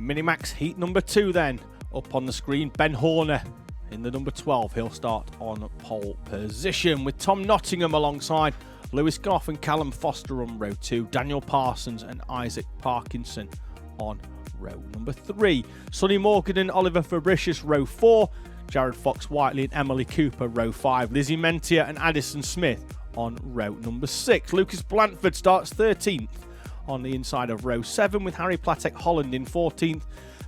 Minimax heat number 2 then. Up on the screen, Ben Horner in the number 12. He'll start on pole position with Tom Nottingham alongside Lewis Goff and Callum Foster on row 2. Daniel Parsons and Isaac Parkinson on row number 3. Sonny Morgan and Oliver Fabricius row 4. Jared Fox-Whiteley and Emily Cooper row 5. Lizzie Mentia and Addison Smith on row number 6. Lucas Blanford starts 13th on the inside of row 7 with Harry Platek Holland in 14th.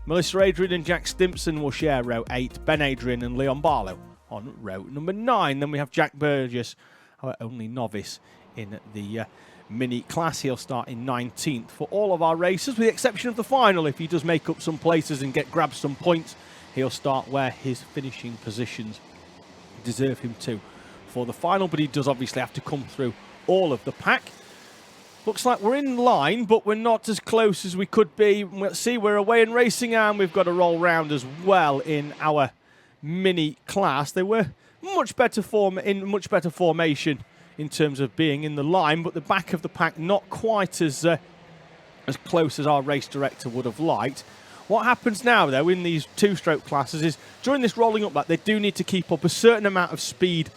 Melissa Adrian and Jack Stimpson will share row 8. Ben Adrian and Leon Barlow on row number 9. Then we have Jack Burgess, our only novice in the mini class. He'll start in 19th for all of our races, with the exception of the final. If he does make up some places and grab some points, he'll start where his finishing positions deserve him to for the final, but he does obviously have to come through all of the pack. Looks like we're in line, but we're not as close as we could be. Let's see, we're away in racing, and we've got a roll round as well in our mini class. They were much better formation in terms of being in the line, but the back of the pack not quite as close as our race director would have liked. What happens now, though, in these two-stroke classes is during this rolling up lap, they do need to keep up a certain amount of speed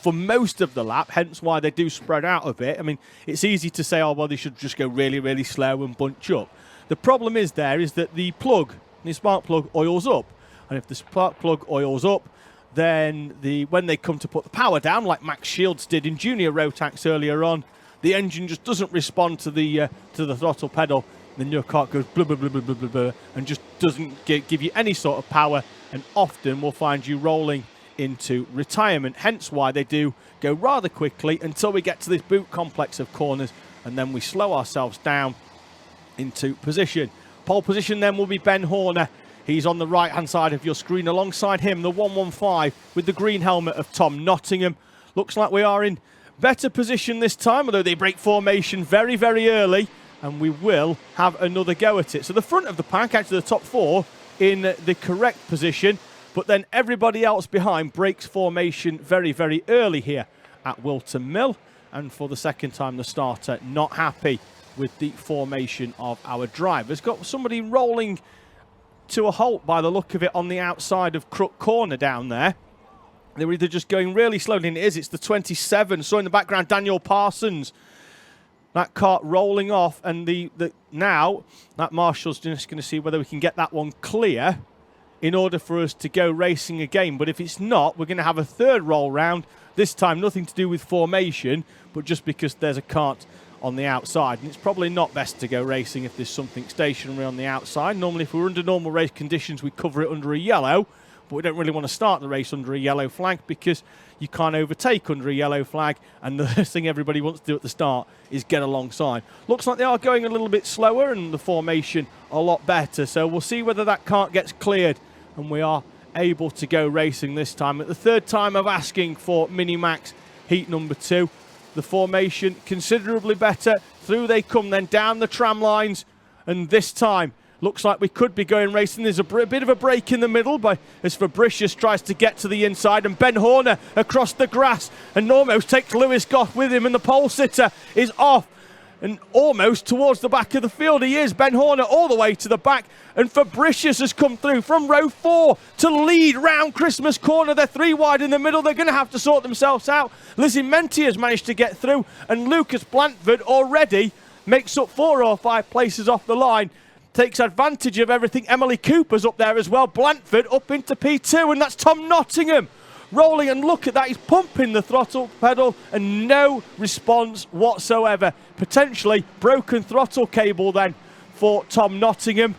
for most of the lap, hence why they do spread out a bit. I mean, it's easy to say, oh, well, they should just go really, really slow and bunch up. The problem is that the spark plug oils up. And if the spark plug oils up, then when they come to put the power down, like Max Shields did in junior Rotax earlier on, the engine just doesn't respond to the throttle pedal. Then your car goes blah, blah, blah, blah, blah, blah, and just doesn't give you any sort of power, and often will find you rolling into retirement. Hence why they do go rather quickly until we get to this boot complex of corners, and then we slow ourselves down into position. Pole position then will be Ben Horner. He's on the right-hand side of your screen. Alongside him, the 115 with the green helmet of Tom Nottingham. Looks like we are in better position this time, although they break formation very, very early, and we will have another go at it. So the front of the pack, actually the top 4, in the correct position, but then everybody else behind breaks formation very, very early here at Whilton Mill. And for the second time, the starter not happy with the formation of our drivers. Got somebody rolling to a halt by the look of it on the outside of Crook Corner down there. They were either just going really slowly, and it's the 27. So in the background, Daniel Parsons. That cart rolling off, and now that marshal's just going to see whether we can get that one clear in order for us to go racing again. But if it's not, we're going to have a third roll round. This time, nothing to do with formation, but just because there's a cart on the outside. And it's probably not best to go racing if there's something stationary on the outside. Normally, if we were under normal race conditions, we cover it under a yellow. But we don't really want to start the race under a yellow flag because you can't overtake under a yellow flag, and the first thing everybody wants to do at the start is get alongside. Looks like they are going a little bit slower and the formation a lot better, so we'll see whether that cart gets cleared and we are able to go racing this time. At the third time of asking for Minimax heat number 2, the formation considerably better. Through they come then down the tram lines, and this time looks like we could be going racing. There's a bit of a break in the middle as Fabricius tries to get to the inside, and Ben Horner across the grass and almost takes Lewis Goff with him, and the pole sitter is off and almost towards the back of the field. He is, Ben Horner, all the way to the back, and Fabricius has come through from row 4 to lead round Christmas Corner. They're 3 wide in the middle. They're going to have to sort themselves out. Lizzie Menti has managed to get through, and Lucas Blanford already makes up 4 or 5 places off the line. Takes advantage of everything. Emily Cooper's up there as well. Blanford up into P2, and that's Tom Nottingham rolling, and look at that, he's pumping the throttle pedal and no response whatsoever. Potentially broken throttle cable then for Tom Nottingham,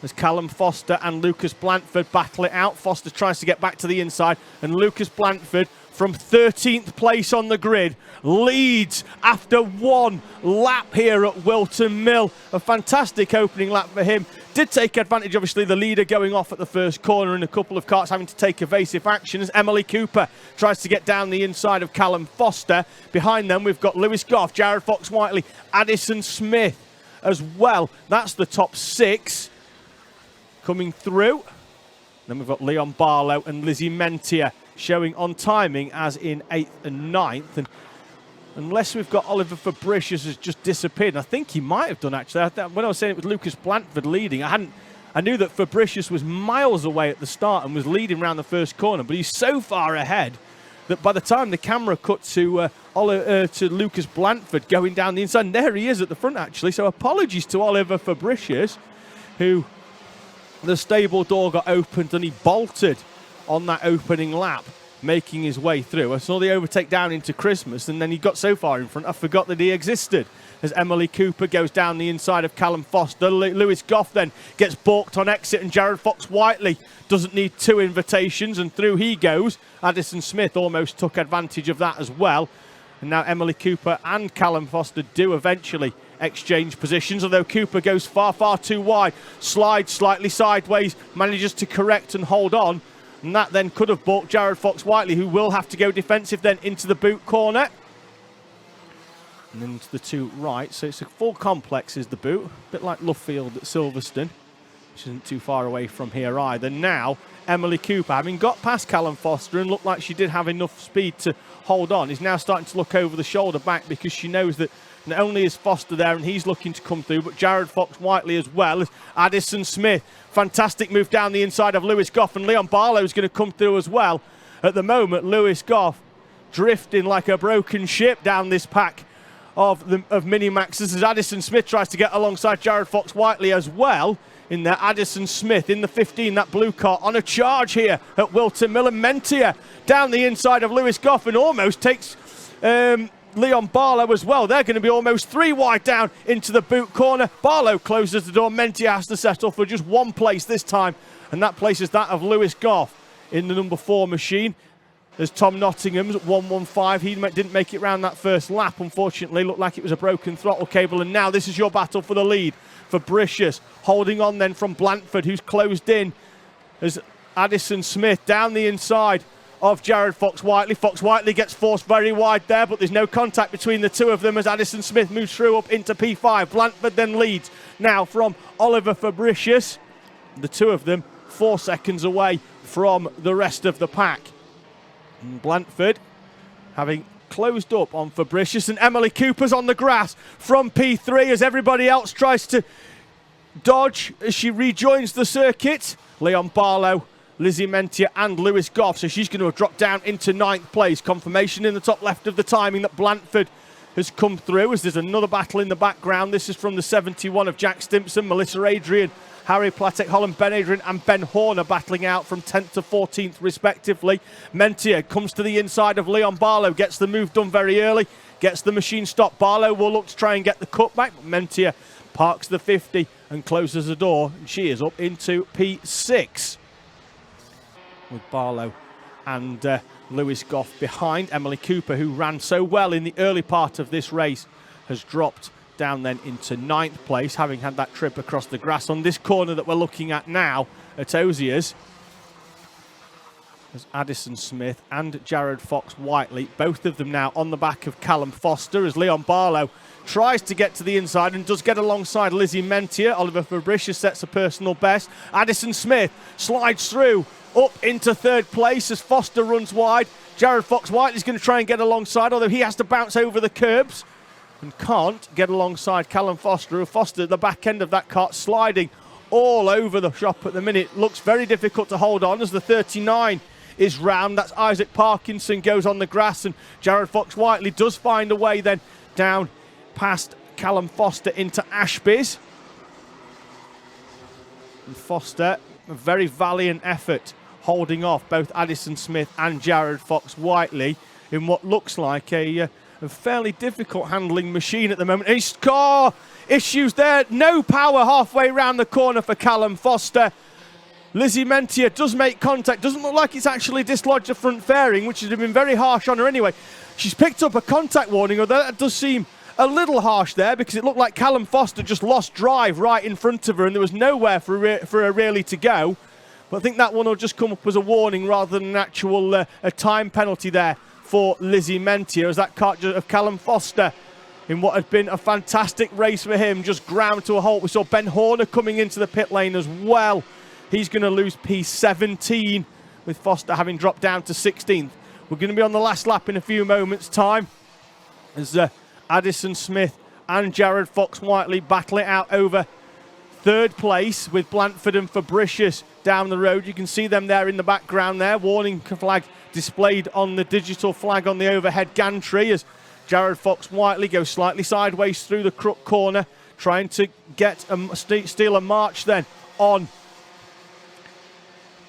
as Callum Foster and Lucas Blanford battle it out. Foster tries to get back to the inside, and Lucas Blanford from 13th place on the grid leads after 1 lap here at Whilton Mill. A fantastic opening lap for him. Did take advantage, obviously, the leader going off at the first corner and a couple of carts having to take evasive action as Emily Cooper tries to get down the inside of Callum Foster. Behind them, we've got Lewis Goff, Jared Fox-Whiteley, Addison Smith as well. That's the top 6 coming through. Then we've got Leon Barlow, and, Lizzie Mentia showing on timing as in 8th and 9th. And unless we've got Oliver Fabricius has just disappeared. And I think he might have done, actually. When I was saying it was Lucas Blanford leading, I knew that Fabricius was miles away at the start and was leading around the first corner, but he's so far ahead that by the time the camera cut to Lucas Blanford going down the inside, and there he is at the front, actually. So apologies to Oliver Fabricius, who the stable door got opened and he bolted on that opening lap, making his way through. I saw the overtake down into Christmas, and then he got so far in front I forgot that he existed. As Emily Cooper goes down the inside of Callum Foster, Lewis Goff then gets balked on exit, and Jared Fox-Whiteley doesn't need 2 invitations, and through he goes. Addison Smith almost took advantage of that as well. And now Emily Cooper and Callum Foster do eventually exchange positions, although Cooper goes far, far too wide, slides slightly sideways, manages to correct and hold on, and that then could have balked Jared Fox-Whiteley, who will have to go defensive then into the boot corner. And then to the 2 right, so it's a full complex is the boot, a bit like Luffield at Silverstone, which isn't too far away from here either. Now, Emily Cooper, having got past Callum Foster and looked like she did have enough speed to hold on, is now starting to look over the shoulder back, because she knows that not only is Foster there and he's looking to come through, but Jared Fox-Whiteley as well as Addison Smith. Fantastic move down the inside of Lewis Goff, and Leon Barlow is going to come through as well. At the moment, Lewis Goff drifting like a broken ship down this pack of Minimaxes as Addison Smith tries to get alongside Jared Fox-Whiteley as well. In there, Addison Smith in the 15, that blue car on a charge here at Whilton Mill, and Mentia down the inside of Lewis Goff and almost takes Leon Barlow as well. They're going to be almost 3 wide down into the boot corner. Barlow closes the door. Mentia has to settle for just 1 place this time, and that place is that of Lewis Goff in the number 4 machine. There's Tom Nottingham's at 1:15. He didn't make it round that first lap, unfortunately. Looked like it was a broken throttle cable. And now this is your battle for the lead. Fabricius holding on then from Blanford, who's closed in as Addison Smith down the inside of Jared Fox-Whiteley. Fox-Whiteley gets forced very wide there, but there's no contact between the 2 of them as Addison Smith moves through up into P5. Blanford then leads now from Oliver Fabricius. The 2 of them 4 seconds away from the rest of the pack. And Blanford having closed up on Fabricius, and Emily Cooper's on the grass from P3 as everybody else tries to dodge as she rejoins the circuit. Leon Barlow, Lizzie Mentia and Lewis Goff, so she's going to have dropped down into 9th place. Confirmation in the top left of the timing that Blanford has come through, as there's another battle in the background. This is from the 71 of Jack Stimpson, Melissa Adrian, Harry Platek, Holland Ben Adrian and Ben Horner battling out from 10th to 14th respectively. Mentia comes to the inside of Leon Barlow, gets the move done very early, gets the machine stopped. Barlow will look to try and get the cutback, but Mentia parks the 50 and closes the door, and she is up into P6. With Barlow and Lewis Goff behind. Emily Cooper, who ran so well in the early part of this race, has dropped down then into 9th place, having had that trip across the grass on this corner that we're looking at now at Osiers. As Addison Smith and Jared Fox-Whiteley, both of them now on the back of Callum Foster, as Leon Barlow tries to get to the inside and does get alongside Lizzie Mentia. Oliver Fabricius sets a personal best. Addison Smith slides through up into 3rd place as Foster runs wide. Jared Fox-Whiteley is going to try and get alongside, although he has to bounce over the curbs and can't get alongside Callum Foster, who Foster at the back end of that cart sliding all over the shop at the minute. Looks very difficult to hold on as the 39 is round. That's Isaac Parkinson goes on the grass, and Jared Fox-Whiteley does find a way then down past Callum Foster into Ashby's. And Foster, a very valiant effort holding off both Addison Smith and Jared Fox-Whiteley in what looks like a fairly difficult handling machine at the moment. He's got issues there. No power halfway around the corner for Callum Foster. Lizzie Mentia does make contact. Doesn't look like it's actually dislodged the front fairing, which has been very harsh on her anyway. She's picked up a contact warning, although that does seem a little harsh there, because it looked like Callum Foster just lost drive right in front of her and there was nowhere for her really to go. But I think that one will just come up as a warning rather than an actual a time penalty there for Lizzie Mentia, as that cart of Callum Foster, in what had been a fantastic race for him, just ground to a halt. We saw Ben Horner coming into the pit lane as well. He's going to lose P17, with Foster having dropped down to 16th. We're going to be on the last lap in a few moments' time. as Addison Smith and Jared Fox-Whiteley battle it out over third place, with Blandford and Fabricius down the road. You can see them there in the background there. Warning flag displayed on the digital flag on the overhead gantry as Jared Fox-Whiteley goes slightly sideways through the crook corner, trying to get steal a march then on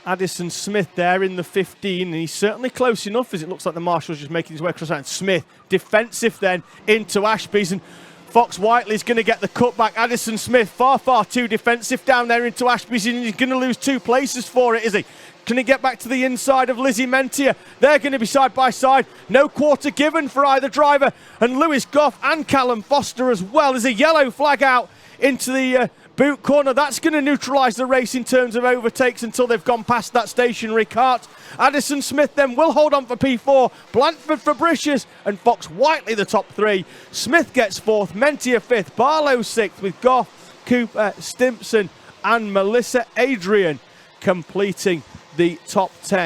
Addison Smith there in the 15, and he's certainly close enough as it looks like the marshal's just making his way across. And Smith defensive then into Ashby's, and Fox-Whiteley's going to get the cutback. Addison Smith far too defensive down there into Ashby's, and he's going to lose 2 places for it, is he? Can he get back to the inside of Lizzie Mentier? They're going to be side by side. No quarter given for either driver. And Lewis Goff and Callum Foster as well. There's a yellow flag out into the boot corner. That's going to neutralise the race in terms of overtakes until they've gone past that stationary cart. Addison Smith then will hold on for P4. Blandford, Fabricius and Fox-Whiteley the top 3. Smith gets 4th, Mentier 5th, Barlow 6th, with Goff, Cooper, Stimpson and Melissa Adrian completing the top 10